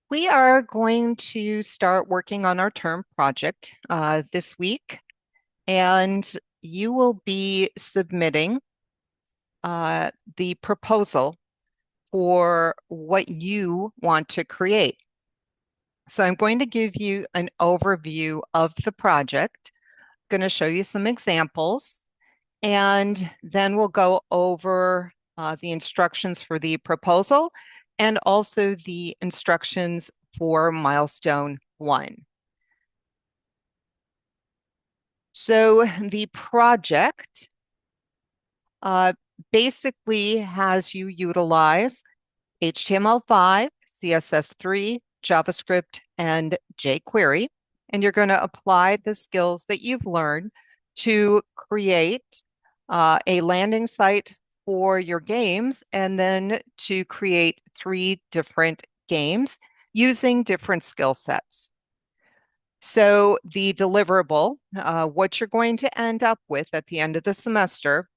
We are going to start working on our term project this week, and you will be submitting the proposal for what you want to create. So I'm going to give you an overview of the project, going to show you some examples, and then we'll go over the instructions for the proposal and also the instructions for milestone one. So the project uh, basically has you utilize HTML5, CSS3, JavaScript, and jQuery. And you're going to apply the skills that you've learned to create a landing site for your games and then to create 3 different games using different skill sets. So the deliverable, what you're going to end up with at the end of the semester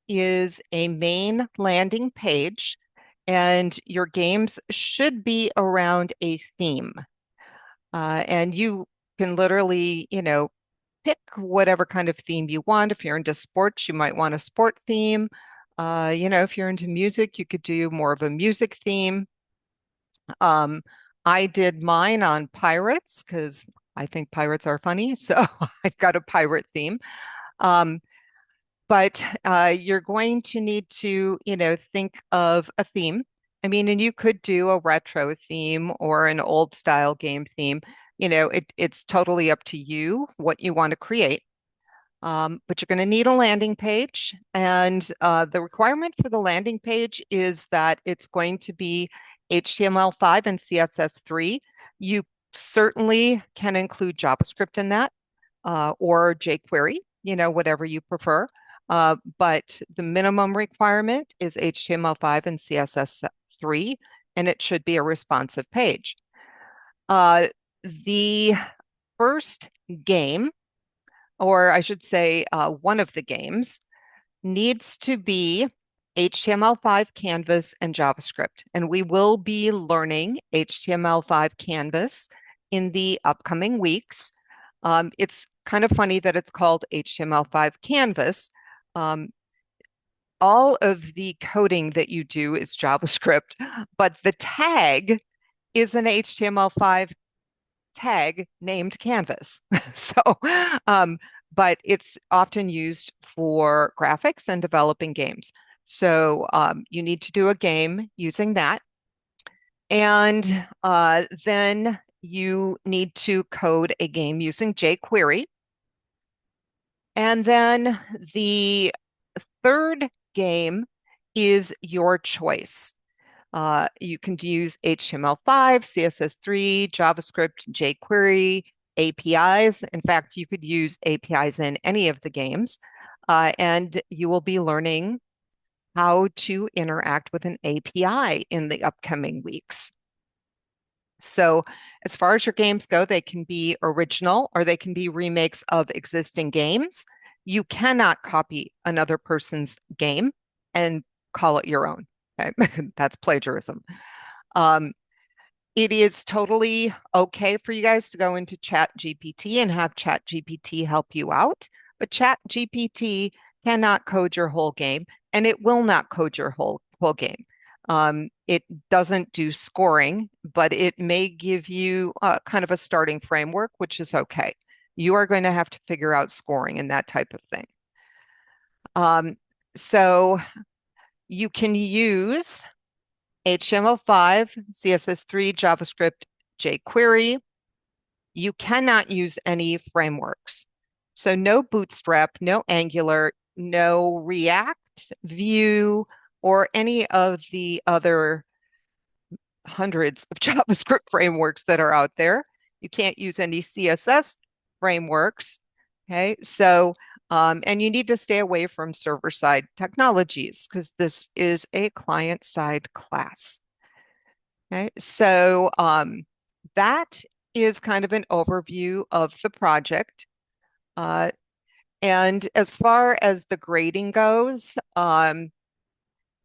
is a main landing page, and your games should be around a theme. And you can literally, pick whatever kind of theme you want. If you're into sports, you might want a sport theme. If you're into music, you could do more of a music theme. Um, I did mine on pirates because I think pirates are funny, so I've got a pirate theme. Um, but you're going to need to, think of a theme. I mean, and you could do a retro theme or an old style game theme. It's totally up to you what you want to create. But you're going to need a landing page. And the requirement for the landing page is that it's going to be HTML5 and CSS3. You certainly can include JavaScript in that or jQuery, whatever you prefer. But the minimum requirement is HTML5 and CSS3, and it should be a responsive page. The first game, or I should say one of the games, needs to be HTML5 Canvas and JavaScript. And we will be learning HTML5 Canvas in the upcoming weeks. It's kind of funny that it's called HTML5 Canvas. Um, all of the coding that you do is JavaScript, but the tag is an HTML5 tag named Canvas. So, um, but it's often used for graphics and developing games. So you need to do a game using that. And then you need to code a game using jQuery. And then the third game is your choice. You can use HTML5, CSS3, JavaScript, jQuery, APIs. In fact, you could use APIs in any of the games. And you will be learning how to interact with an API in the upcoming weeks. So, as far as your games go, they can be original or they can be remakes of existing games. You cannot copy another person's game and call it your own. Okay? That's plagiarism. Um, it is totally okay for you guys to go into Chat GPT and have Chat GPT help you out, but Chat GPT cannot code your whole game, and it will not code your whole game. It doesn't do scoring, but it may give you kind of a starting framework, which is okay. You are going to have to figure out scoring and that type of thing. So you can use HTML5, CSS3, JavaScript, jQuery. You cannot use any frameworks. So no Bootstrap, no Angular, no React, Vue, or any of the other hundreds of JavaScript frameworks that are out there. You can't use any CSS frameworks. Okay, so and you need to stay away from server-side technologies because this is a client-side class. Okay, so that is kind of an overview of the project. Uh, and as far as the grading goes,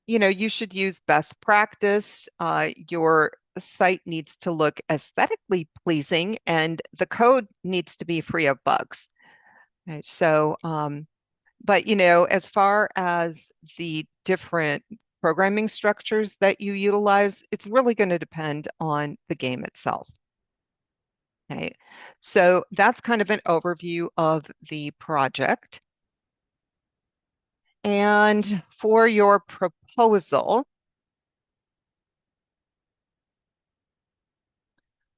you should use best practice. Your the site needs to look aesthetically pleasing and the code needs to be free of bugs. Okay, so, but as far as the different programming structures that you utilize, it's really going to depend on the game itself. Okay, so that's kind of an overview of the project. And for your proposal,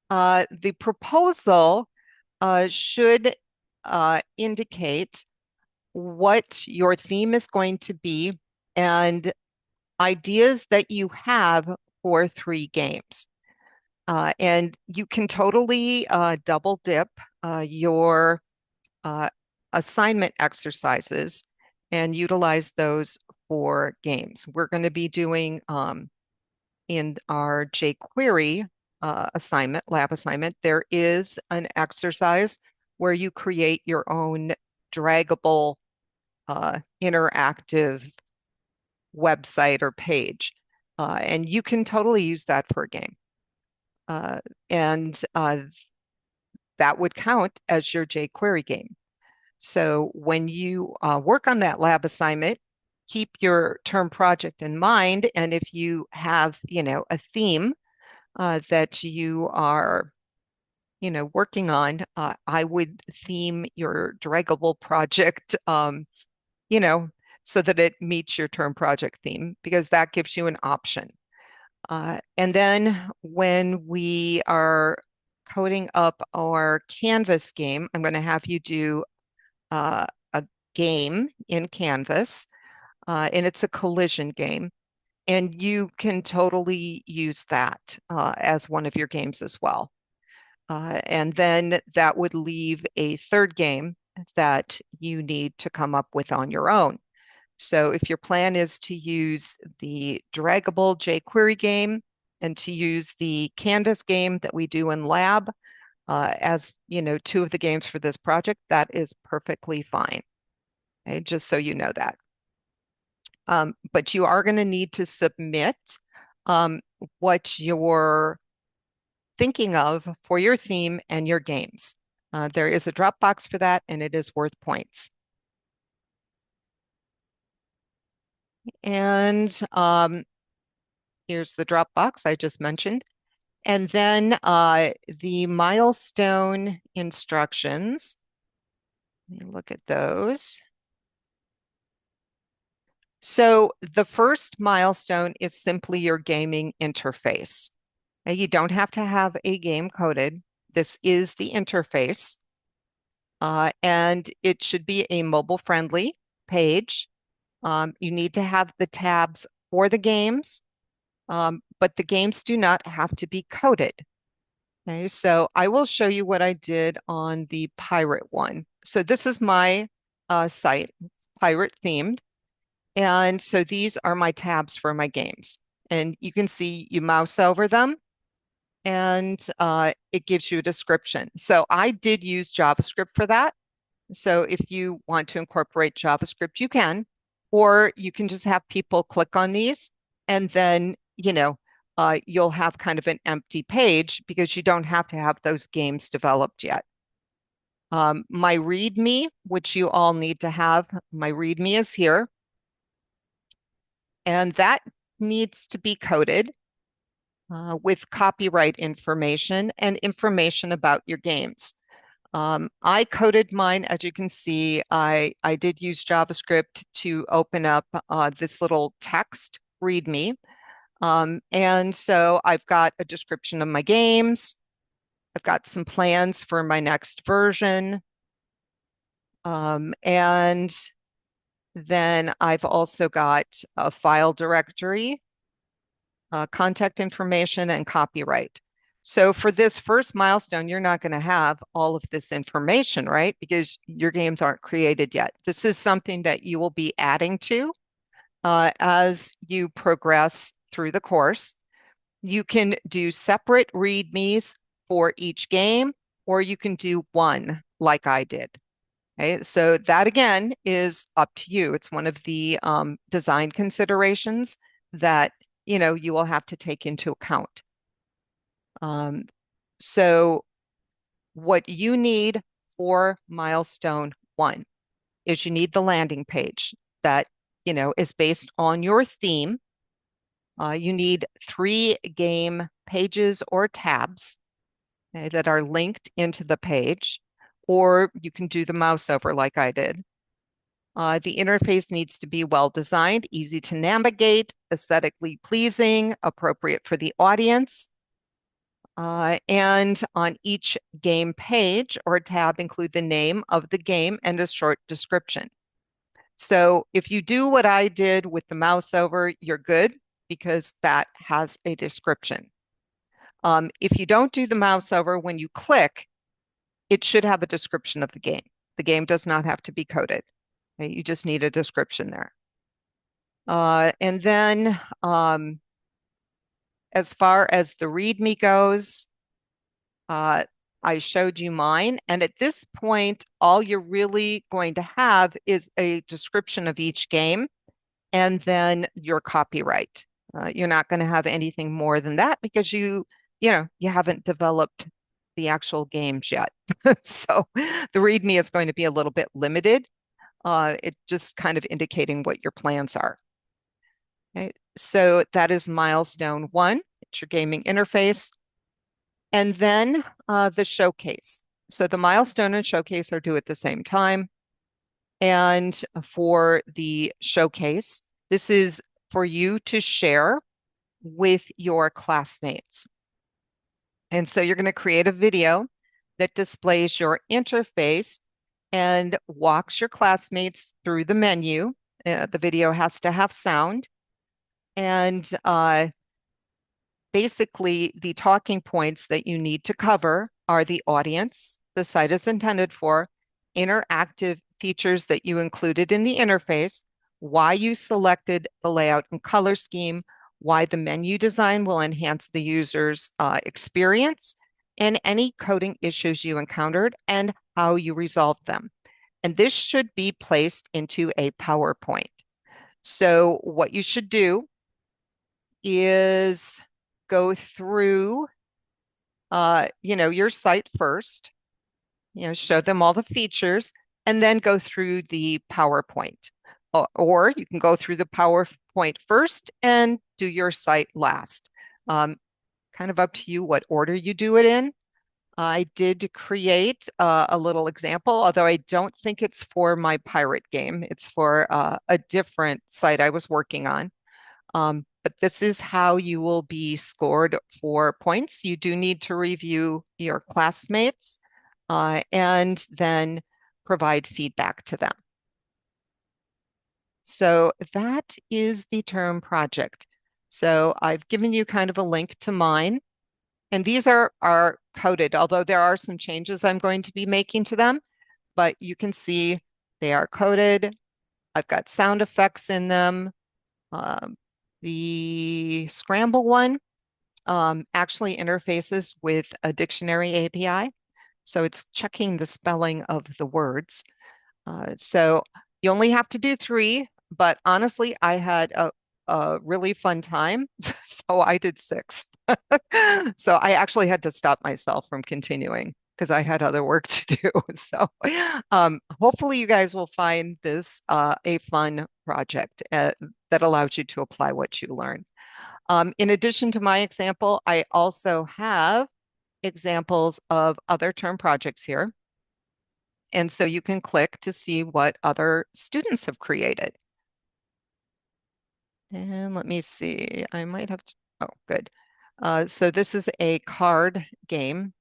the proposal should indicate what your theme is going to be and ideas that you have for 3 games. And you can totally double dip your uh, assignment exercises and utilize those for games. We're going to be doing in our jQuery assignment, lab assignment, there is an exercise where you create your own draggable interactive website or page. And you can totally use that for a game. And that would count as your jQuery game. So when you work on that lab assignment, keep your term project in mind. And if you have, a theme that you are, working on, I would theme your draggable project, you know, so that it meets your term project theme, because that gives you an option. And then when we are coding up our Canvas game, I'm going to have you do a game in Canvas, and it's a collision game. And you can totally use that as one of your games as well. And then that would leave a third game that you need to come up with on your own. So if your plan is to use the draggable jQuery game and to use the Canvas game that we do in lab as 2 of the games for this project, that is perfectly fine. Okay, just so you know that. But you are going to need to submit um, what you're thinking of for your theme and your games. There is a Dropbox for that, and it is worth points. And here's the Dropbox I just mentioned. And then the milestone instructions. Let me look at those. So the first milestone is simply your gaming interface. Now, you don't have to have a game coded. This is the interface, and it should be a mobile-friendly page. You need to have the tabs for the games, but the games do not have to be coded. Okay, so I will show you what I did on the pirate one. So this is my site. It's pirate themed. And so these are my tabs for my games. And you can see you mouse over them and it gives you a description. So I did use JavaScript for that. So if you want to incorporate JavaScript, you can, or you can just have people click on these and then, you'll have kind of an empty page because you don't have to have those games developed yet. My README, which you all need to have, my README is here. And that needs to be coded with copyright information and information about your games. I coded mine, as you can see, I did use JavaScript to open up this little text README. And so I've got a description of my games. I've got some plans for my next version. And then I've also got a file directory, contact information, and copyright. So for this first milestone, you're not going to have all of this information, right? Because your games aren't created yet. This is something that you will be adding to as you progress through the course. You can do separate READMEs for each game, or you can do one like I did. Okay, so that again is up to you. It's one of the design considerations that you will have to take into account. Um, so what you need for milestone one is you need the landing page that, is based on your theme. You need 3 game pages or tabs, okay, that are linked into the page, or you can do the mouse over like I did. The interface needs to be well designed, easy to navigate, aesthetically pleasing, appropriate for the audience. And on each game page or tab, include the name of the game and a short description. So if you do what I did with the mouse over, you're good because that has a description. If you don't do the mouse over, when you click, it should have a description of the game. The game does not have to be coded. Okay? You just need a description there. And then as far as the README goes, I showed you mine. And at this point, all you're really going to have is a description of each game and then your copyright. You're not going to have anything more than that because you haven't developed the actual games yet. So the README is going to be a little bit limited. It just kind of indicating what your plans are. Okay, so that is milestone one. It's your gaming interface. And then the showcase. So the milestone and showcase are due at the same time. And for the showcase, this is for you to share with your classmates. And so you're going to create a video that displays your interface and walks your classmates through the menu. The video has to have sound. And basically, the talking points that you need to cover are the audience the site is intended for, interactive features that you included in the interface, why you selected the layout and color scheme, why the menu design will enhance the user's experience, and any coding issues you encountered and how you resolved them. And this should be placed into a PowerPoint. So what you should do is go through, your site first, show them all the features, and then go through the PowerPoint. Or you can go through the PowerPoint first and do your site last. Kind of up to you what order you do it in. I did create a little example, although I don't think it's for my pirate game. It's for a different site I was working on. But this is how you will be scored for points. You do need to review your classmates and then provide feedback to them. So that is the term project. So I've given you kind of a link to mine. And these are coded, although there are some changes I'm going to be making to them. But you can see they are coded. I've got sound effects in them. The Scramble one actually interfaces with a dictionary API. So it's checking the spelling of the words. So you only have to do 3, but honestly, I had a really fun time. So I did 6. So I actually had to stop myself from continuing because I had other work to do. So hopefully you guys will find this a fun project that allows you to apply what you learn. In addition to my example, I also have examples of other term projects here. And so you can click to see what other students have created. And let me see, I might have to, oh, good. So this is a card game.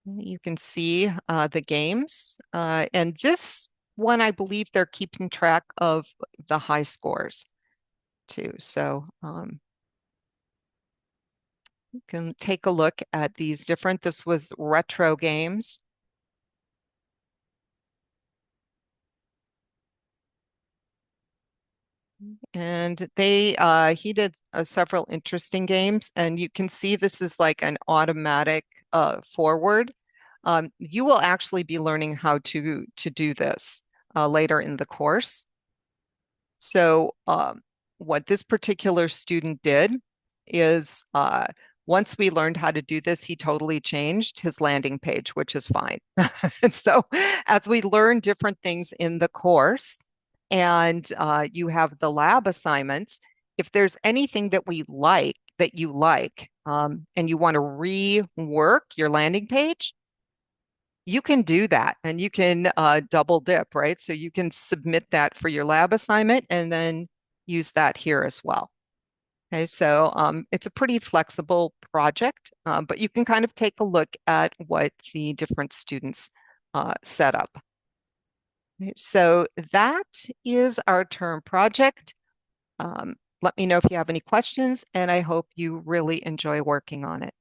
You can see the games. And this one, I believe they're keeping track of the high scores too. So you can take a look at these different, this was retro games. And he did several interesting games, and you can see this is like an automatic forward. You will actually be learning how to do this later in the course. So what this particular student did is once we learned how to do this, he totally changed his landing page, which is fine. And so as we learn different things in the course and you have the lab assignments, if there's anything that we like, that you like, and you want to rework your landing page, you can do that and you can double dip, right? So you can submit that for your lab assignment and then use that here as well. Okay, so it's a pretty flexible project, but you can kind of take a look at what the different students set up. Okay, so that is our term project. Let me know if you have any questions, and I hope you really enjoy working on it.